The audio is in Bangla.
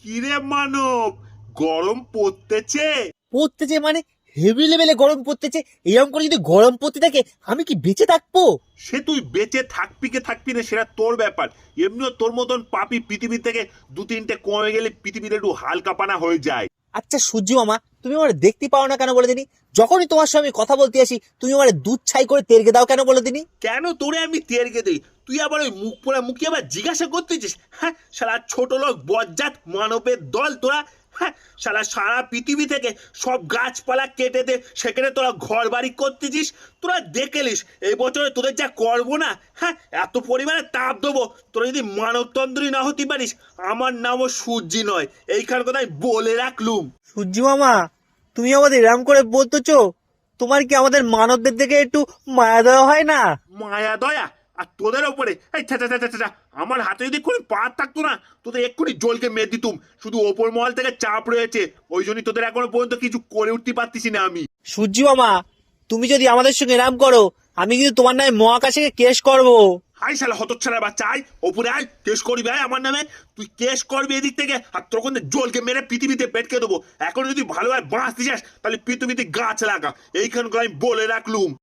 কিরে মানব, গরম পড়তেছে? পড়তেছে মানে হেভি লেভেলে গরম পড়তেছে। এরকম করে যদি গরম পড়তে থাকে আমি কি বেঁচে থাকবো? সে তুই বেঁচে থাকবি কে থাকবি না সেটা তোর ব্যাপার। এমনিও তোর মতন পাপি পৃথিবী থেকে দু তিনটে কমে গেলে পৃথিবীতে একটু হালকাপানা হয়ে যায়। আচ্ছা সূর্য মামা, তুমি আমার দেখতে পাও না কেন বলে দিনি? যখনই তোমার সঙ্গে কথা বলতে আসি তুমি আমার দুধ ছাই করে তেরকে দাও কেন বলে দিনি? কেন তোরে আমি তেরকে দিই? তুই আবার ওই মুখ পোড়া মুখে আবার জিজ্ঞাসা করতেছিস? হ্যাঁ, সারা ছোট লোক বজ্জাত মানবের দল তোরা। হ্যাঁ, সারা সারা পৃথিবী থেকে সব গাছপালা কেটে দে, সেখানে তোরা ঘর বাড়ি করতেছিস। তোরা দেখেলিস এই বছরে তোদের যা করবো না, হ্যাঁ, এত পরিমাণে তাপ দেবো। তোরা যদি মানবতন্ত্রী না হতে পারিস, আমার নামও সূর্যি নয়, এইখান কথাই বলে রাখলুম। সূর্য মামা, তুমি আমাদের এরম করে বলতেছো? তোমার কি আমাদের মানবদের দিকে একটু মায়া দেওয়া হয় না? মায়া দয়া আর তোদের ওপরে, এই ছা ছা ছা ছা ছা, আমার হাতে যদি কোনো পাত থাকতো না, তোদের এক্ষুনি জলকে মেরে দিতুম। শুধু ওপর মহল থেকে চাপ রয়েছে, ওই জন্যই তোদের এখনো পর্যন্ত কিছু করে উঠতে পারতেছি না আমি। সূর্য মামা, তুমি যদি আমাদের সঙ্গে এরম করো আমি কিন্তু তোমার নামে মহাকাশে কেস করব। হাই শালা হতচ্ছাড়া বাচ্চা, আয় ওপরে আয়, কেস করবি আয় আমার নামে। তুই কেস করবি এদিক থেকে, আর তখন জলকে মেরে পৃথিবীতে পেটকে দেবো। এখন যদি ভালোভাবে বাঁচতে চাস তাহলে পৃথিবীতে গাছ লাগা, এইখানকার আমি বলে রাখলুম।